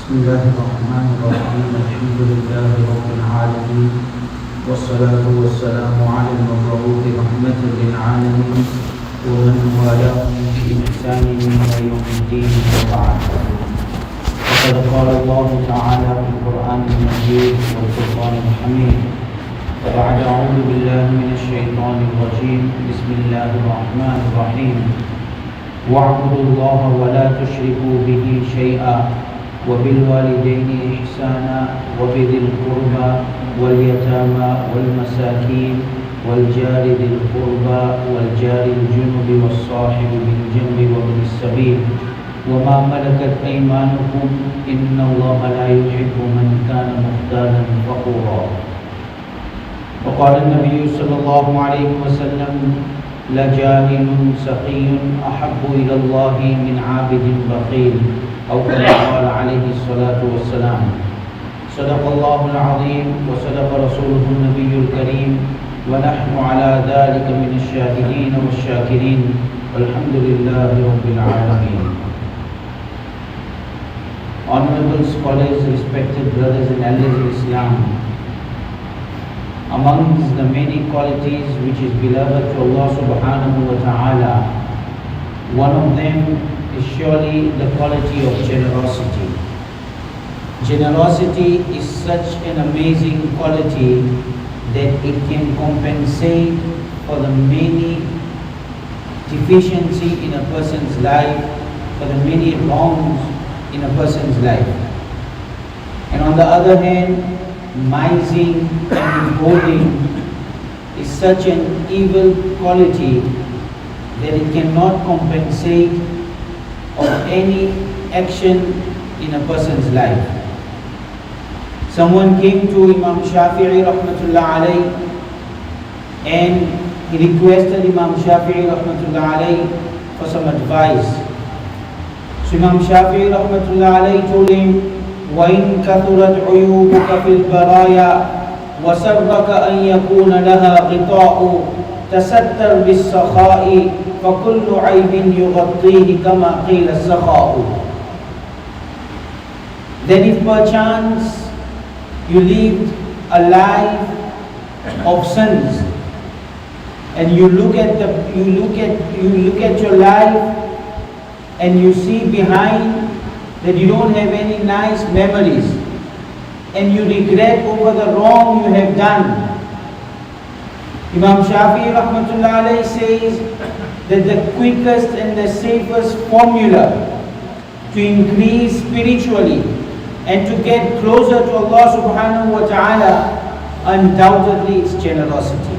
بسم الله الرحمن الرحيم الحمد لله رب العالمين والصلاة والسلام على المبعوث رحمة للعالمين ومن والاه بإحسان إلى يوم الدين وبعد. وقد قال الله تعالى في القرآن المجيد والفرقان الحميد وبعد أعوذ بالله من الشيطان الرجيم بسم الله الرحمن الرحيم واعبدوا الله ولا تشركوا به شيئا وبالوالدين إحسانا وبذي القربى واليتامى والمساكين والجار ذي القربى والجار الجنب والصاحب بالجنب وابن السبيل وما ملكت أيمانكم إن الله لا يحب من كان مختالا فخورا. وقال النبي صلى الله عليه وسلم لجاهل سخي أحب إلى الله من عابد بخيل أو كما قال عليه الصلاة والسلام. صدق الله العظيم وصدق رسوله النبي الكريم ونحن على ذلك من الشاهدين والشاكرين والحمد لله رب العالمين. Honorable scholars, respected brothers and elders in Islam, amongst the many qualities which is beloved to Allah subhanahu wa ta'ala, one of them is surely the quality of generosity. Generosity is such an amazing quality that it can compensate for the many deficiency in a person's life, for the many wrongs in a person's life. And on the other hand, mising and withholding is such an evil quality that it cannot compensate of any action in a person's life. Someone came to Imam Shafi'i rahmatullah alayhi and he requested Imam Shafi'i rahmatullah alayhi for some advice. So Imam Shafi'i rahmatullah alayhi told him, وَإِن كَثُرَتْ عُيُوبُكَ فِي الْبَرَايَا وَسَرَّكَ أَن يَكُونَ لَهَا غِطَاءٌ تَسَتَّرْ بِالسَّخَاءِ فَكُلُّ عَيْبٍ يُغَطِّيهِ كَمَا قِيلَ السَّخَاءُ. Then if perchance you lived a life of sins and you look at your life and you see behind that you don't have any nice memories and you regret over the wrong you have done. Imam Shafi'i rahmatullah alayhi says that the quickest and the safest formula to increase spiritually and to get closer to Allah subhanahu wa ta'ala undoubtedly is generosity.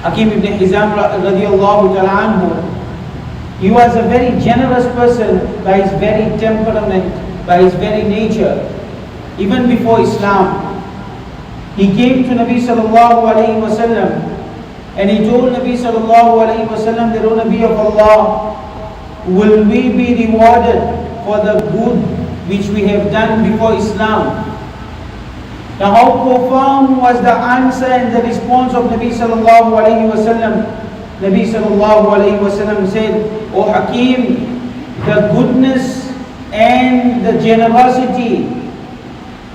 Hakim ibn Hizam radiyallahu ta'ala anhu, he was a very generous person by his very temperament, by his very nature. Even before Islam, he came to Nabi sallallahu alayhi wa sallam and he told Nabi sallallahu alayhi wa sallam that, O Nabi of Allah, will we be rewarded for the good which we have done before Islam? Now how profound was the answer and the response of Nabi sallallahu alayhi wa sallam? Nabi sallallahu alayhi wa sallam said, O Hakim, the goodness and the generosity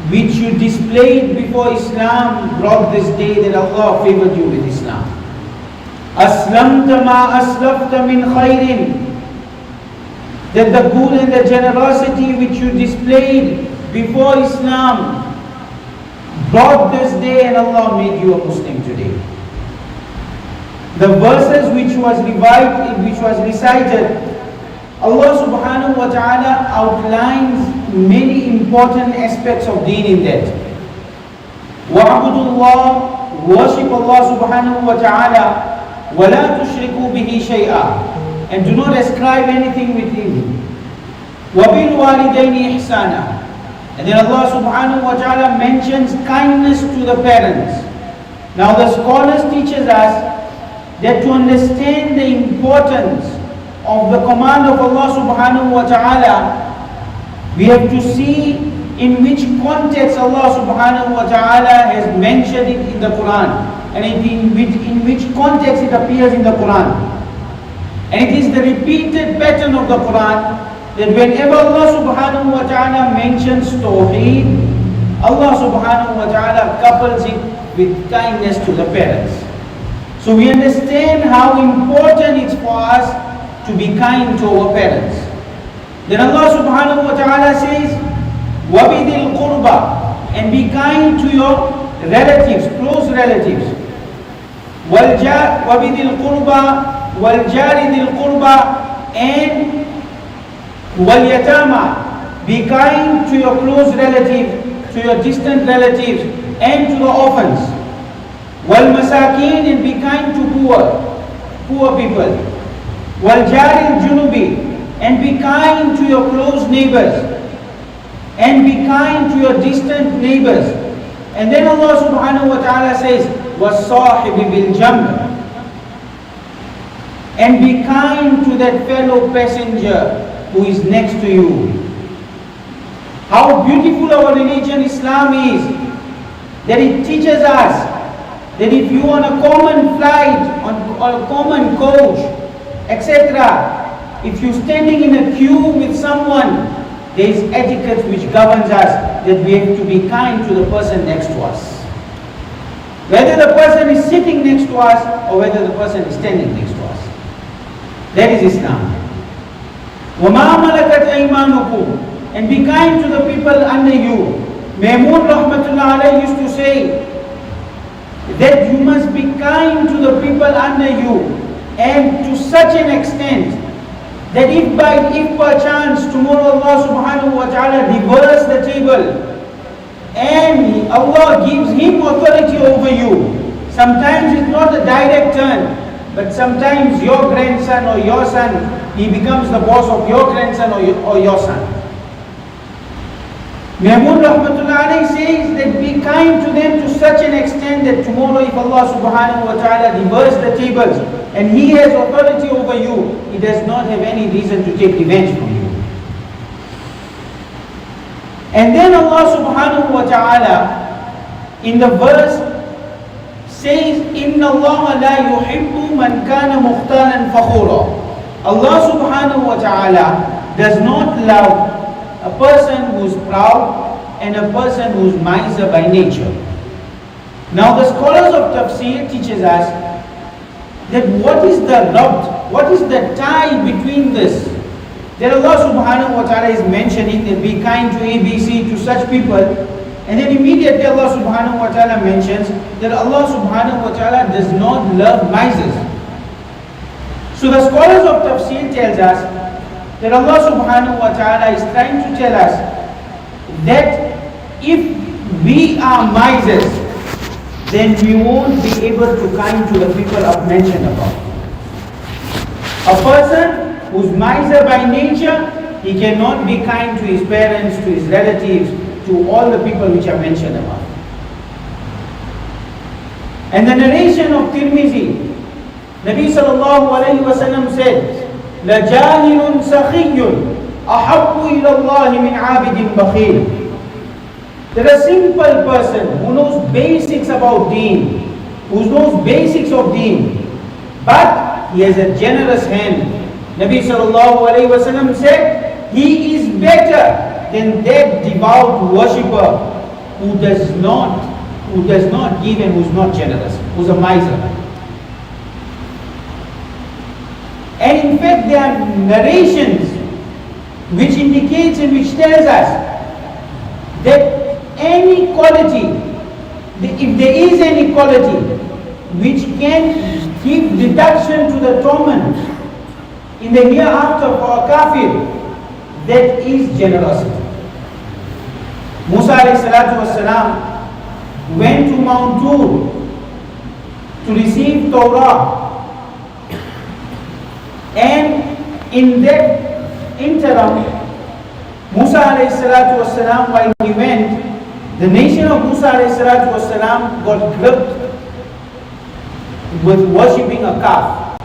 which you displayed before Islam brought this day that Allah favored you with Islam. Aslamta ma aslafta min khairin. That the good and the generosity which you displayed before Islam brought this day and Allah made you a Muslim today. The verses which was recited, Allah subhanahu wa ta'ala outlines many important aspects of deen in that. Wa'budullah, worship Allah subhanahu wa ta'ala, wa la tushriku bihi shay'a, and do not ascribe anything with Him. Wa bil walidayni ihsana, and then Allah subhanahu wa ta'ala mentions kindness to the parents. Now the scholars teaches us that to understand the importance of the command of Allah subhanahu wa ta'ala, we have to see in which context Allah subhanahu wa ta'ala has mentioned it in the Quran and in which context it appears in the Quran. And it is the repeated pattern of the Quran that whenever Allah subhanahu wa ta'ala ta'ala mentions Tawheed, Allah subhanahu wa ta'ala couples it with kindness to the parents. So we understand how important it's for us to be kind to our parents. Then Allah subhanahu wa ta'ala says, وَبِذِي الْقُرْبَى, and be kind to your relatives, close relatives. وَبِذِي الْقُرْبَى وَالْجَارِ ذِي الْقُرْبَى, and وَالْيَتَامَى, be kind to your close relatives, to your distant relatives, and to the orphans. وَالْمَسَاكِينِ, and be kind to poor people. وَالْجَارِ الْجُنُوبِ, and be kind to your close neighbors, and be kind to your distant neighbors. And then Allah subhanahu wa ta'ala says, وَالصَّاحِبِ بِالْجَنْبِ, and be kind to that fellow passenger who is next to you. How beautiful our religion Islam is, that it teaches us that if you on a common flight, on a common coach, etc., if you're standing in a queue with someone, there is etiquette which governs us, that we have to be kind to the person next to us. Whether the person is sitting next to us or whether the person is standing next to us. That is Islam. وَمَا مَلَكَتْ أَيْمَانُكُمْ, and be kind to the people under you. Maimun rahmatullah alayhi used to say that you must be kind to the people under you, and to such an extent that if perchance tomorrow Allah subhanahu wa ta'ala reverse the table and Allah gives him authority over you, sometimes it's not a direct turn, but sometimes your grandson or your son, he becomes the boss of your grandson or your son. Maimun rahmatullah alayhi says that be kind to them to such an extent that tomorrow if Allah subhanahu wa ta'ala reverse the tables and he has authority over you, he does not have any reason to take revenge from you. And then Allah subhanahu wa ta'ala in the verse says, إِنَّ اللَّهَ لَا يُحِبُّ مَنْ كَانَ مُخْتَالًا فَخُورًا. Allah subhanahu wa ta'ala does not love a person who is proud and a person who is miser by nature. Now the scholars of tafsir teaches us that what is the rabt, what is the tie between this? That Allah subhanahu wa ta'ala is mentioning that be kind to ABC, to such people, and then immediately Allah subhanahu wa ta'ala mentions that Allah subhanahu wa ta'ala does not love misers. So the scholars of tafsir tells us that Allah subhanahu wa ta'ala is trying to tell us that if we are misers, then we won't be able to kind to the people I've mentioned about. A person who's miser by nature, he cannot be kind to his parents, to his relatives, to all the people which are mentioned about. And the narration of Tirmizi, Nabi sallallahu alayhi wa sallam said, لَجَاهِلٌ سَخِيٌّ أَحَبُّ إِلَى اللَّهِ مِنْ عَابِدٍ بَخِيلٍ. That a simple person who knows basics about deen, who knows basics of deen, but he has a generous hand. Nabi sallallahu alayhi wa sallam said, he is better than that devout worshipper who does not give and who is not generous, who is a miser. And in fact, there are narrations which indicates and which tells us that any quality, if there is any quality which can give deduction to the torment in the hereafter for a kafir, that is generosity. Musa alayhi salatu wasalam went to Mount Tur to receive Torah. And in that interim, Musa alayhi salatu wasalam, while he went, the nation of Musa alayhi salatu wasalam got gripped with worshipping a calf.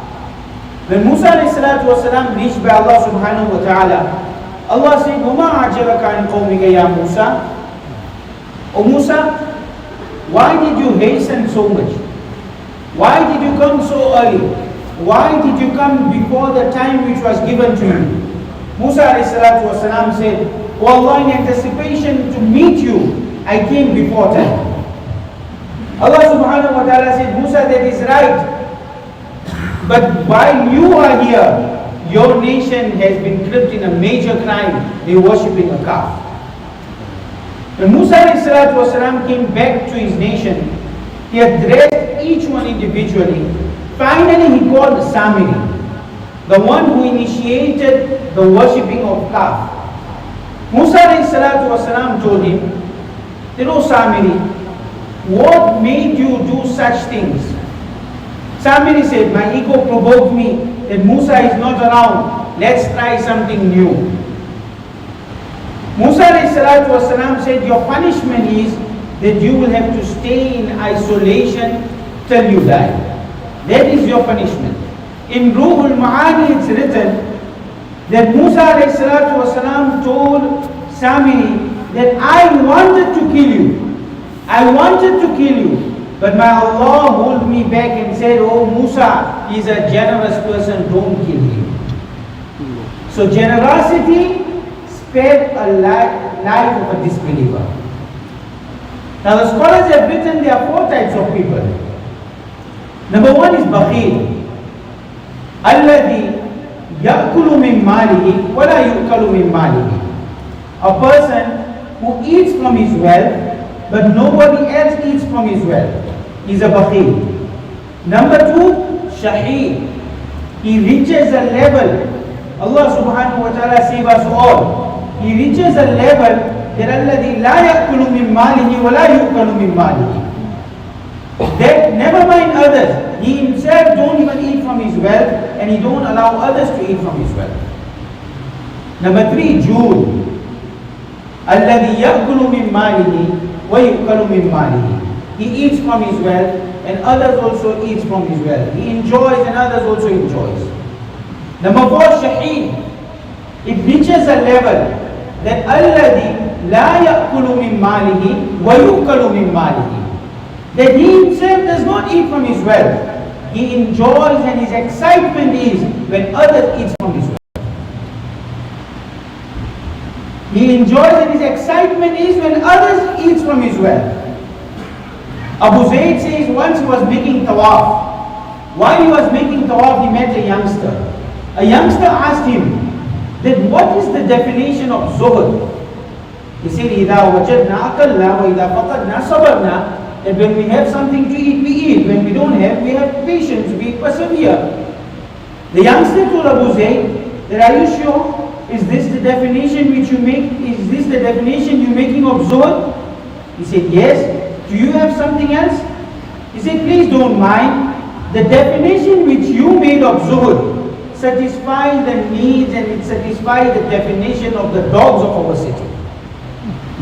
When Musa alayhi salatu wasalam reached by Allah subhanahu wa ta'ala, Allah said, وَمَا عَجَلَكَ عَنْ قَوْمِكَ يَا Musa? O Musa, why did you hasten so much? Why did you come so early? Why did you come before the time which was given to you? Musa alayhi salatu wasalam said, "O Allah, in anticipation to meet you, I came before time." Allah subhanahu wa ta'ala said, "Musa, that is right. But while you are here, your nation has been gripped in a major crime. They're worshipping a calf." When Musa ﷺ came back to his nation, he addressed each one individually. Finally, he called Samiri, the one who initiated the worshipping of calf. Musa ﷺ told him, "O Samiri, what made you do such things?" Samiri said, "My ego provoked me that Musa is not around. Let's try something new." Musa ﷺ said, "Your punishment is that you will have to stay in isolation till you die. That is your punishment." In Ruhul Ma'ani it's written that Musa ﷺ told Samiri that I wanted to kill you. I wanted to kill you. But my Allah hold me back and said, "Oh Musa, he's a generous person, don't kill him." So generosity spared a life of a disbeliever. Now the scholars have written there are 4 types of people. Number 1 is bakhil. Alladhi ya'kulu min malihi wa la yu'kalu min malihi. A person who eats from his wealth, but nobody else eats from his wealth. He's a bakhil. Number 2, shaheed. He reaches a level. Allah subhanahu wa ta'ala save us all. He reaches a level that alladhi la ya'kulu min malihi wa la yu'kalu min malihi. That never mind others. He himself don't even eat from his wealth, and he don't allow others to eat from his wealth. Number 3, Jood. Alladhi ya'kulu min malihi wa yu'kalu min malihi. He eats from his wealth, and others also eat from his wealth. He enjoys, and others also enjoys. Number 4, shaheed. It reaches a level that alladhi la ya'kulu min malihi wa yu'kalu min malihi. That he himself does not eat from his wealth. He enjoys, and his excitement is when others eat from his wealth. He enjoys, and his excitement is when others eat from his wealth. Abu Zayd says once he was making tawaf. While he was making tawaf, he met a youngster. A youngster asked him that what is the definition of zuhud? He said, "Idha wajadna akalna wa idha faqadna sabarna." That when we have something to eat, we eat. When we don't have, we have patience, we persevere. The youngster told Abu Zayd that, "Are you sure? Is this the definition which you make? Is this the definition you're making of zuhud?" He said, "Yes." "Do you have something else?" He said, "Please don't mind. The definition which you made of zuhud satisfies the needs, and it satisfies the definition of the dogs of our city.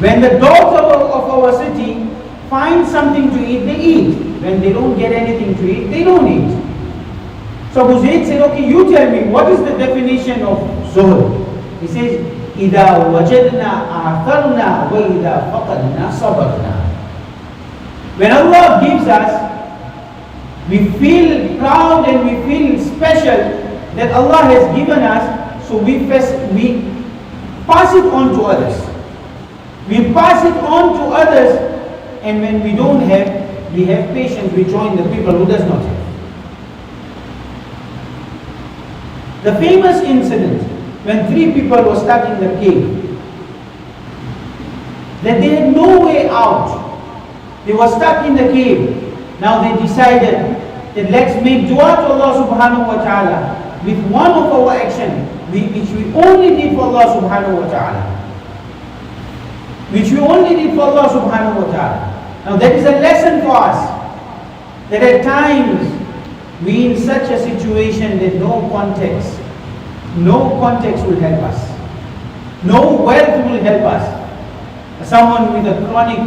When the dogs of our city find something to eat, they eat. When they don't get anything to eat, they don't eat." So Abu Zayd said, "Okay, you tell me, what is the definition of zuhud?" He says, "Idha wajadna atharna wa idha faqadna sabarna." When Allah gives us, we feel proud and we feel special that Allah has given us, so we pass it on to others. We pass it on to others, and when we don't have, we have patience, we join the people who does not have. The famous incident when 3 people were stuck in the cave, that they had no way out. They were stuck in the cave. Now they decided that let's make dua to Allah subhanahu wa ta'ala with one of our action, which we only did for Allah subhanahu wa ta'ala. Which we only did for Allah subhanahu wa ta'ala. Now that is a lesson for us, that at times we in such a situation that no context will help us. No wealth will help us. Someone with a chronic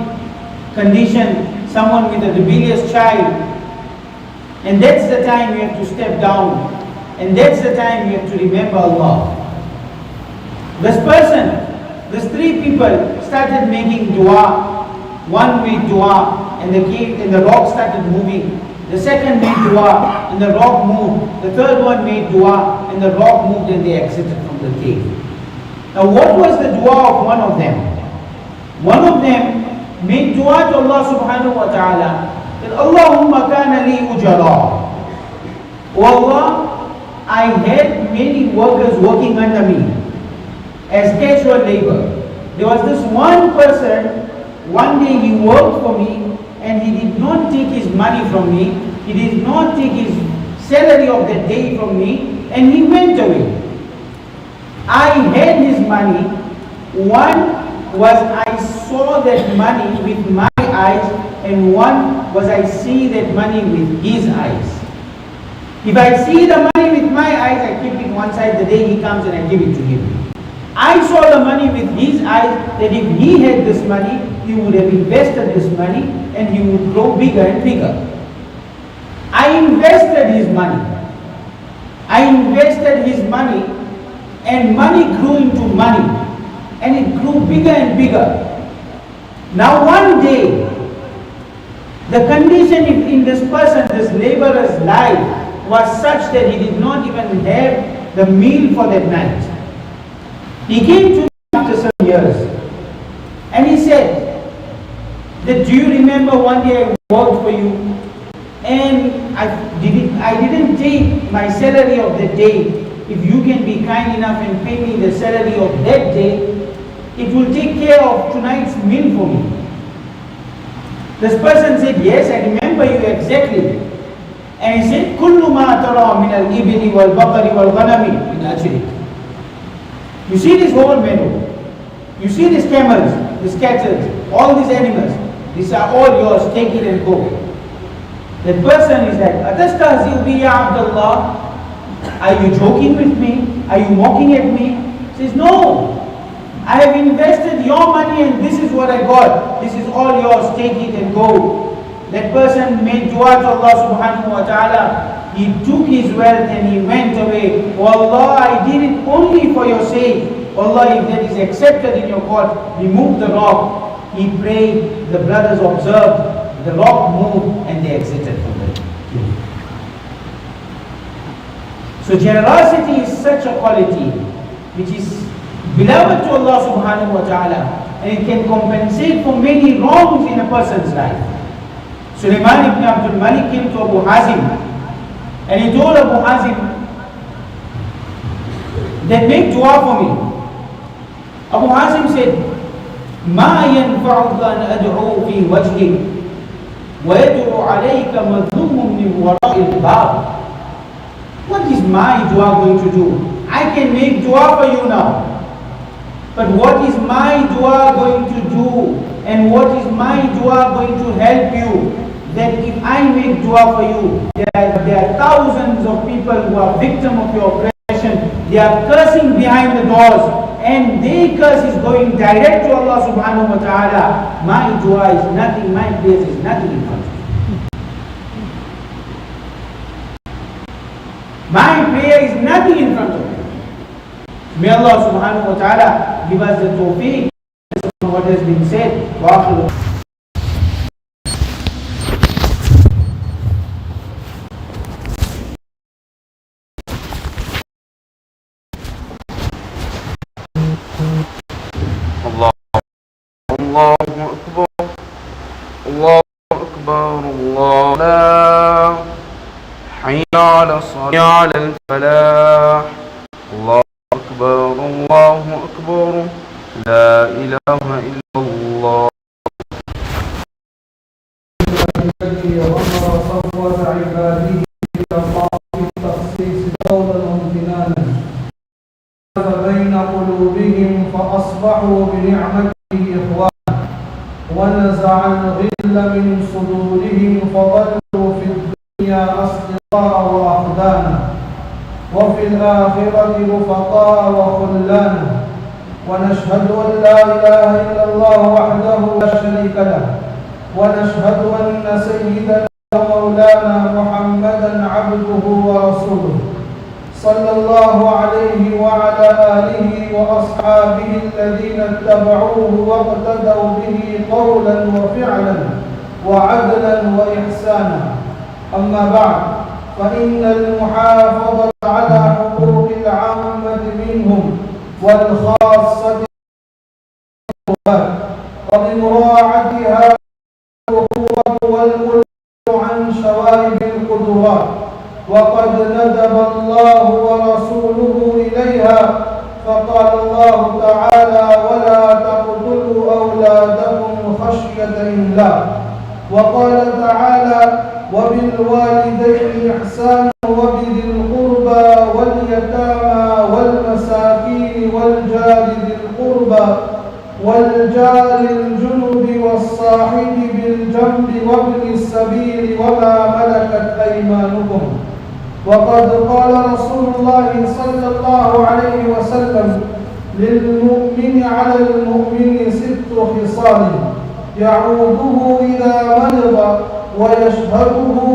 condition, someone with a rebellious child, and that's the time you have to step down, and that's the time you have to remember Allah. This person, these 3 people started making dua. One made dua, and the cave and the rock started moving. The second made dua, and the rock moved. The third one made dua, and the rock moved, and they exited from the cave. Now what was the dua of one of them? One of them made dua to Allah subhanahu wa ta'ala that Allahumma kana li ujara. Oh Allah, I had many workers working under me as casual labor. There was this one person, one day he worked for me and he did not take his money from me, he did not take his salary of the day from me, and he went away. I had his money. One was I saw that money with my eyes, and one was I see that money with his eyes. If I see the money with my eyes, I keep it one side. The day he comes and I give it to him. I saw the money with his eyes, that if he had this money, he would have invested this money and he would grow bigger and bigger. I invested his money. I invested his money, and money grew into money, and it grew bigger and bigger. Now one day, the condition in this person, this laborer's life, was such that he did not even have the meal for that night. He came to me after some years and he said that, do you remember one day I worked for you and I didn't take my salary of the day. If you can be kind enough and pay me the salary of that day, it will take care of tonight's meal for me. This person said, yes, I remember you exactly. And he said, كُلُّ مَا تَرَى مِنَ الْإِبِلِ وَالْبَقَرِ وَالْغَنَمِ مِنْ أَجْرِكَ. You see this whole meadow, you see these camels, these cattle, all these animals, these are all yours, take it and go. That person is like, Atastahzi'u bi ya Abdullah? Are you joking with me? Are you mocking at me? He says, no, I have invested your money and this is what I got. This is all yours, take it and go. That person made dua to Allah subhanahu wa ta'ala. He took his wealth and he went away. Oh Allah, I did it only for your sake. Allah, if that is accepted in your court, remove the rock. He prayed, the brothers observed, the rock moved and they exited from the tomb. So generosity is such a quality which is beloved to Allah subhanahu wa ta'ala, and it can compensate for many wrongs in a person's life. Sulaiman ibn Abdul Malik came to Abu Hazim and he told Abu Hazim that make dua for me. Abu Hazim said, ما ينفعك أن أدعو في وجهك ويدعو عليك مظلوم من وراء الباب. What is my dua going to do? I can make dua for you now, but what is my dua going to do? And what is my dua going to help you? That if I make dua for you, there are thousands of people who are victim of your oppression. They are cursing behind the doors, and their curse is going direct to Allah subhanahu wa ta'ala. My dua is nothing, my praise is nothing in front of you. My prayer is nothing in front of you. May Allah subhanahu wa ta'ala give us the tawfiq of what has been said. الله أكبر الله أكبر الله لا حي على الصلاة على الفلاح الله أكبر الله أكبر لا إله إلا الله وصفوة عباده الله في تخصيص قولا وامتنانا بين قلوبهم فأصبحوا بنعمته إخوانا ونزع الغل من صدورهم فظلوا في الدنيا أصدقاء وأخدانا وفي الآخرة رفقاء وخلانا ونشهد أن لا إله إلا الله وحده لا شريك له ونشهد أن سيدنا ومولانا محمدا عبده ورسوله صلى الله عليه وعلى آله وأصحابه الذين اتبعوه واقتدوا به قولا وفعلا وعدلا وإحسانا. أما بعد، فإن المحافظة على حقوق العامة منهم والخاصة وبمراعاتها الأخوة والألفة عن شوائب القدرات، وقد ندب الله ورسوله إليها، فقال الله تعالى: ولا تقتلوا أولادكم خشية إملاق. وقال تعالى: وبالوالدين إحسانا وبذي القربى واليتامى والمساكين والجار ذي القربى والجار الجنب والصاحب بالجنب وابن السبيل وما ملكت أيمانكم. وقد قال رسول الله صلى الله عليه وسلم: للمؤمن على المؤمن 6 خصال: يعوده إذا مرض ويشهده